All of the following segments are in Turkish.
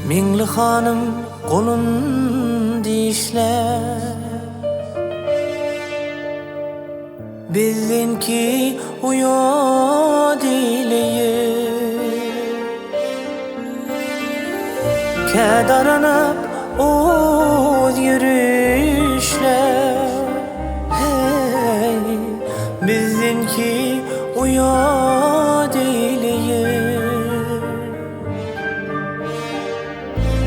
Mingli hanım kolun dişler, bilinki uyo dileyi, kedaranıp oz yürüyüşler. Hey, bilinki uyo dileyi,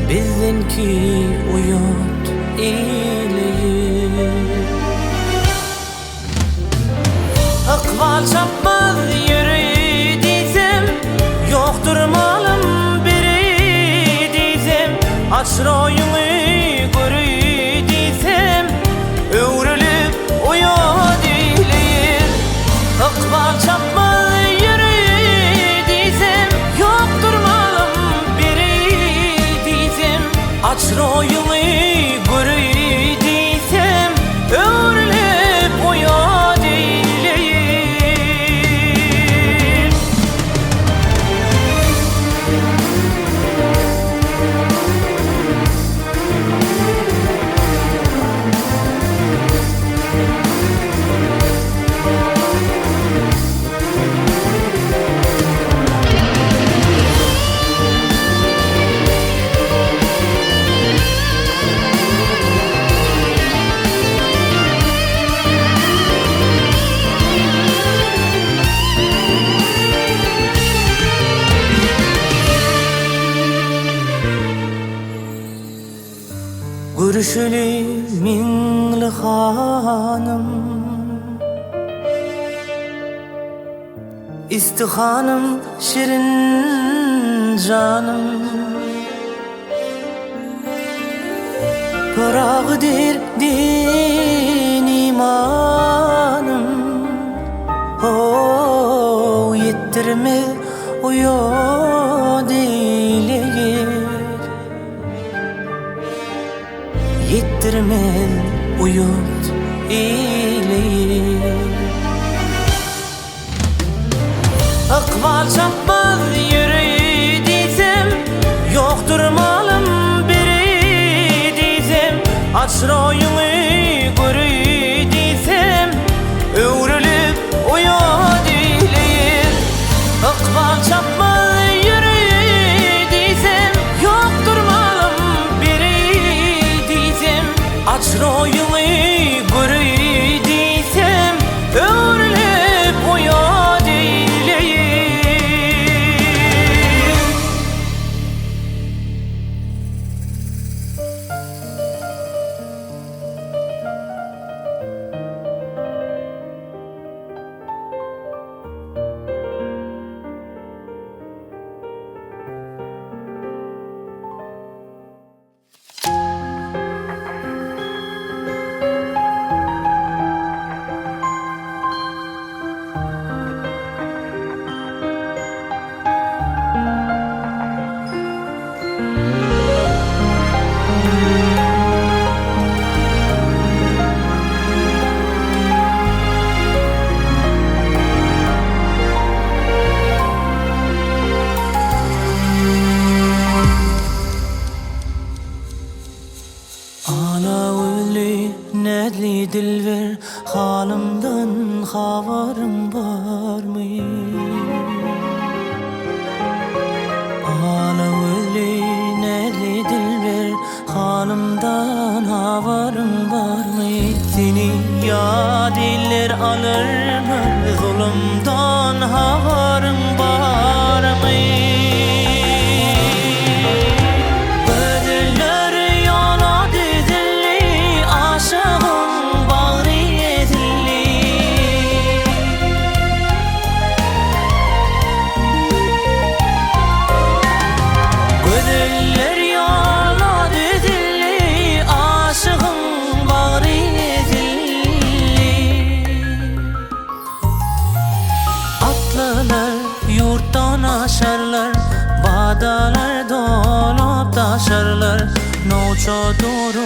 bilinki uyut ileyi. Akval çapmaz yürü dizem, yoktur malım biri dizem. Açroyunu görü dizem, övrülüp uyo dileyim. Akval çapmaz yürü dizem, yoktur malım biri dizem. Açroyunu görü dizem, övrülüp uyo görüşülü mingli hanım, istihanım şirin canım. Pırağıdır din imanım, o yettirme uyo dileyir, yettirmel uyut ileyi. Akval çapmaz yürü dizem, yoktur malım biri dizem. Açroyunu görü dizem, övrülüp uyo dileyim. Akval çapmaz yürü dizem, yoktur malım biri dizem. Açroyunu görü dizem, övrülüp uyo dileyim. Nedli dilver, halimden havarım var mı? Ala öyle nedli dilver, halimden havarım var mı? Seni yadiler alır mı? Zulümden havarım var mı? Noça doğru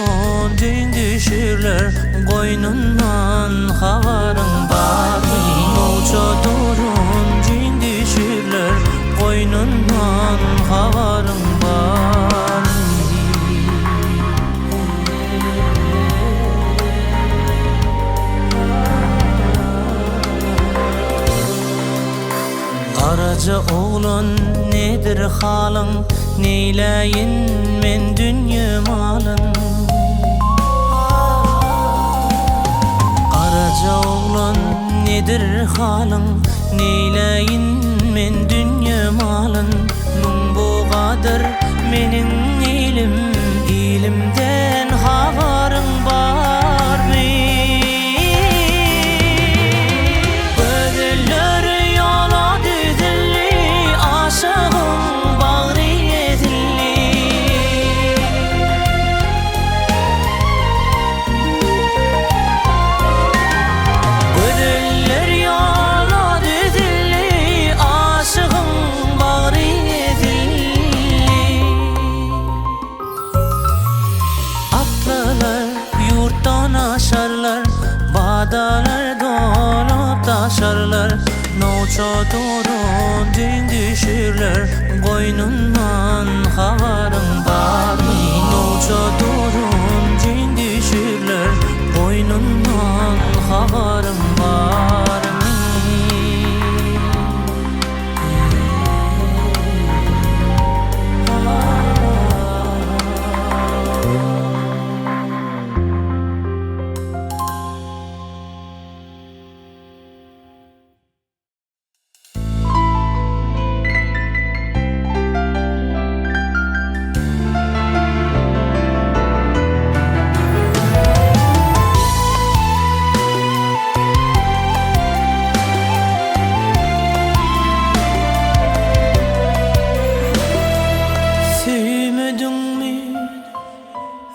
din düşürler Koynundan havarın var mı? Noça doğru din düşürler Koynundan havarın var mı? Karaca oğlan nedir halın? Neyleyin men dünya malın? Karaca oğlan nedir halın? Neyleyin men dünya malın? Nun bu kadar menin ilimden havarın var mı? Bağdalar dolup taşarlar Noça doğru din düşürler Koynundan havarın var mı? Noça doğru din düşürler Koynundan havarın var mı?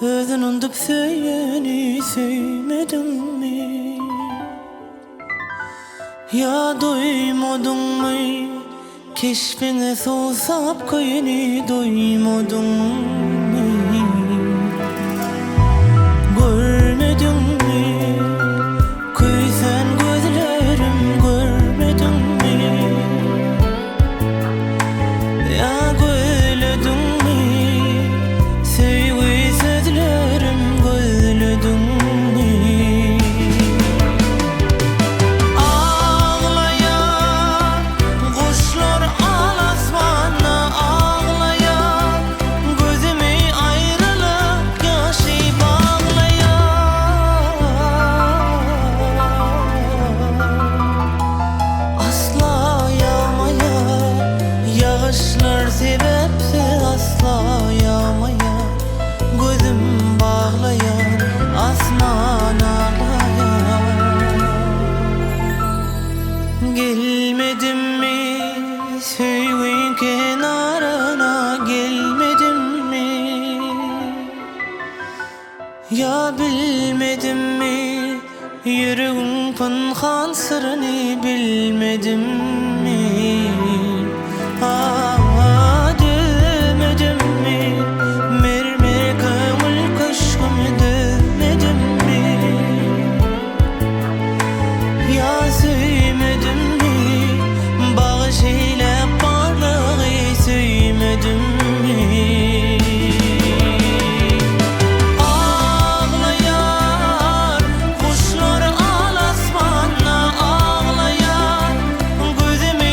Özün undup söyleyeni sevmedin mi? Ya duymadın mı? Keşfine soğusap koyeni duymadın mı? Görmedin mi? Kuysan gözlerim görmedin mi? Ya görmedin mi? Sevgi sözlerim görmedin mi? Ağlayan kuşlar alasmanla ağlayan gözümü ayrılık yaşı bağlayan asla yağmayan yağışlar sebepsiz asla yağmayan gözüm bağlayan asman ağlayan Gelmedim mi sevgin kenarına gelmedim mi? Ya bilmedim mi yüreğin pınhan sırrını bilmedim mi? Demedim mi mermer kımıl kışkımı demedim mi? Ya sevmedim mi bağış ile parlağı sevmedim mi? Ağlayan kuşlar alasmanla ağlayan gözümü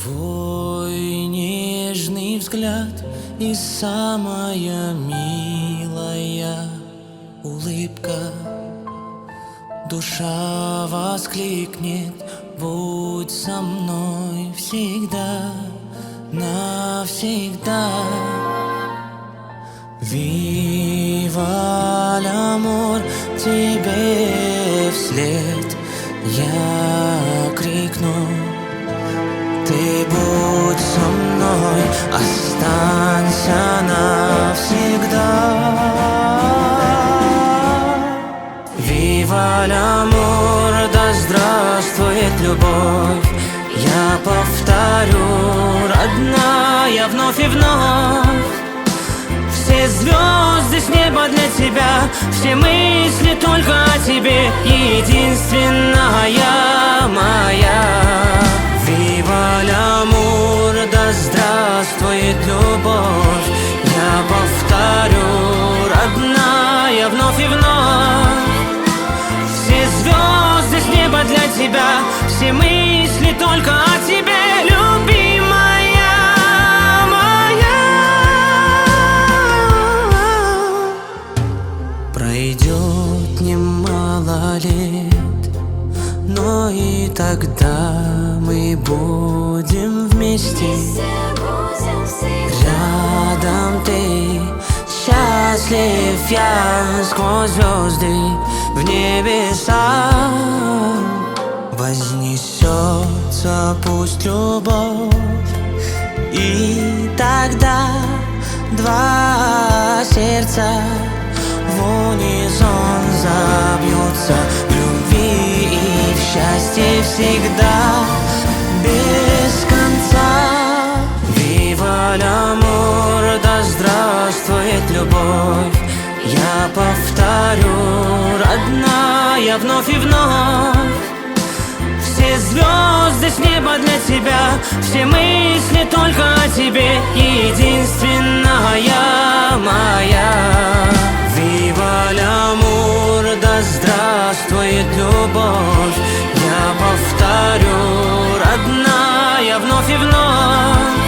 Твой нежный взгляд и самая милая улыбка. Душа воскликнет: будь со мной всегда, навсегда. Вива l'amor, тебе вслед я крикну: ты будь со мной, останься навсегда. Вива l'amor, да здравствует любовь. Я повторю, родная, вновь и вновь. Все звезды с неба для тебя, все мысли только о тебе, единственная моя. Вива l'amor, да здравствует любовь. Я повторю, родная, вновь и вновь. Все звезды с неба для тебя, все мысли только о тебе, любимая моя. Пройдет немало лет, но и тогда мы будем вместе. Рядом ты, счастлив я, сквозь звезды в небеса. Вознесется пусть любовь, и тогда два сердца в унисон забьются в любви и в счастье всегда, без конца. Вива l'amor, да здравствует любовь. Я повторю, родная, вновь и вновь. Все звезды с неба для тебя, все мысли только о тебе, единственная моя. Вива l'amor, да здравствует любовь. Я повторю, родная, вновь и вновь.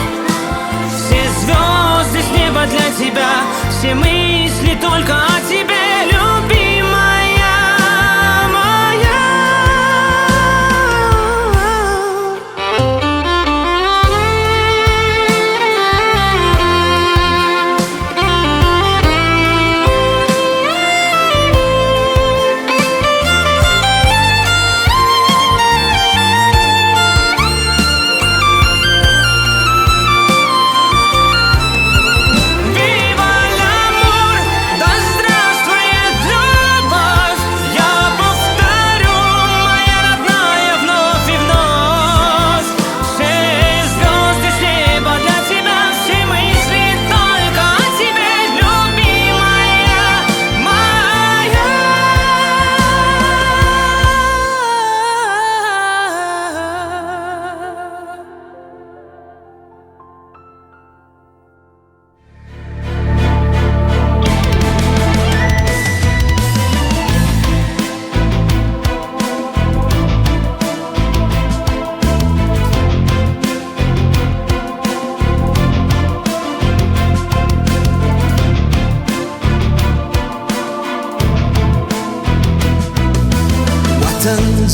Все звезды с неба для тебя, все мысли только о тебе, любимая моя.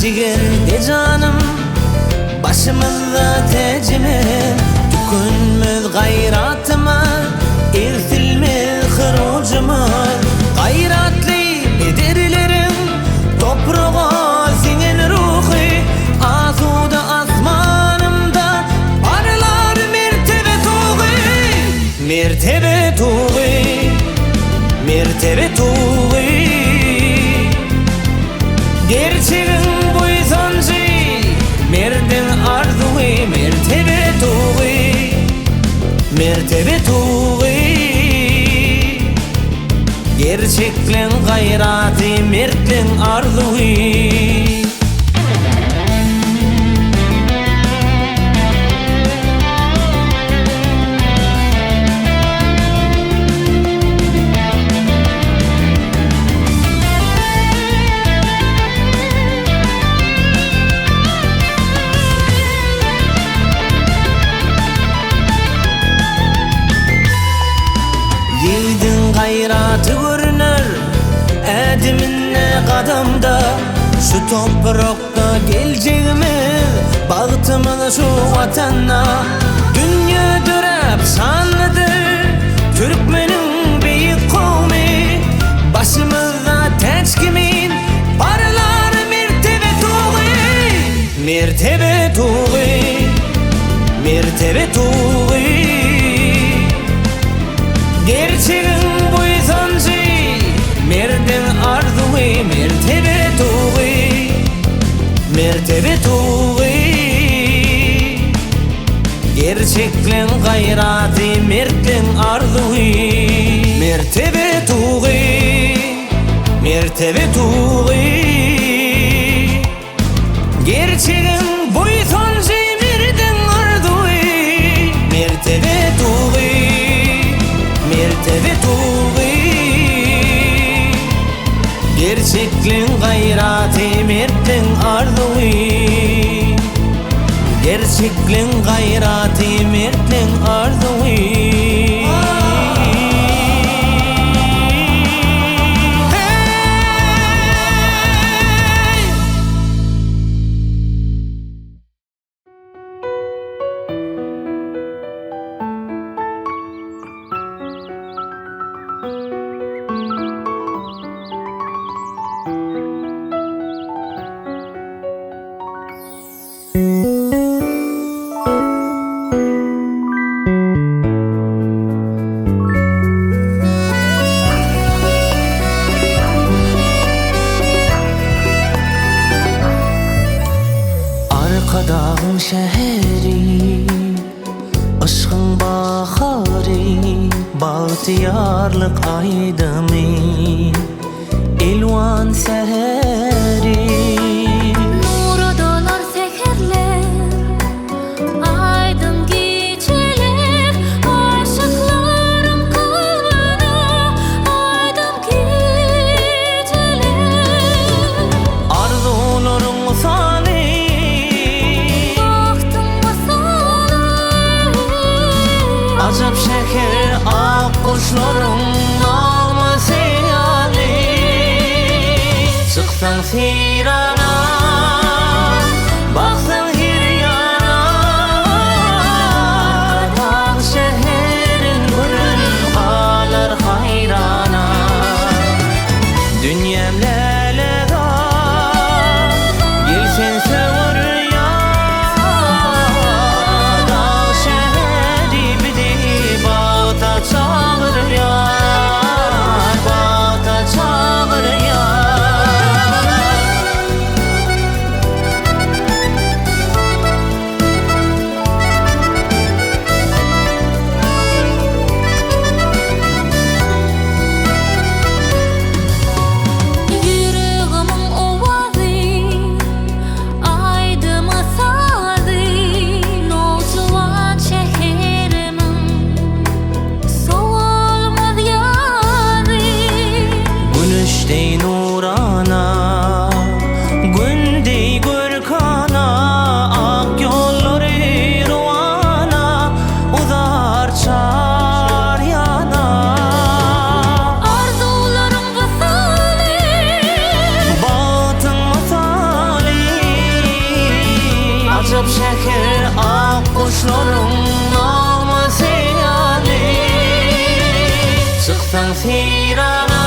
Ciğerde canım, başımızda tecimiz, tükünmüz gayratımız, irtilmez hırucumuz. Gayratlı ederlerim, toprağa senin ruhi, asuda asmanımda parlar mertebe tuği, mertebe tuği, mertebe tuği. Gerçeğin buysancı, merden arzuğu, mertebe tuği, mertebe tuği. Gerçeklen gayratı, mertlen arzuğu. Şu toprakta geleceğimiz, bağıtımız şu vatana. Dünya dörep sanlıdır, Türkmenin büyük kavmi. Başımızda taç kimin, paralar mertebe tuğu. Mertebe tuğu, mertebe tuğu. Gerçeğin buysancı, merden arzuğu. Mertebe tuğu, mertebe tuğu. Gerçeklen gayratı, mertlen arzuğu. Mertebe tuğu, mertebe tuğu. Gerçeğin buysancı, merden arzuğu. Mertebe tuğu, mertebe tuğu. Gerçeklen gayratı, mertlen arzuğu. Gerçeklen gayratı, mertlen arzuğu. Dağın şehri, aşkın bahari, bahtiyarlık aydımı, elvan seheri. Nur odalar seherler, aydın geceler, aşıklarım kalbine, aydın geceler. Arzularım salih, acap şeker ak kuşlarım alması yani. Çıksan firana, baksan hiryana. Dağ şehrin gülün kalar hayrana. Dünyam leleda, gelsen sevur ya. Dağ şehri bidi bağda çağır ya, bağda çağır ya. Yüreğimin ovazı, aydıma sardı, nolcuvan şehrimin, soğulmaz yarı. Güneştey nurana, gündey görkana, ak yolları ruvana, uzar çar yana. Arzularım vasali, Batın masali, acap şeker ak kuşlarım alması yani. Çıksan firana,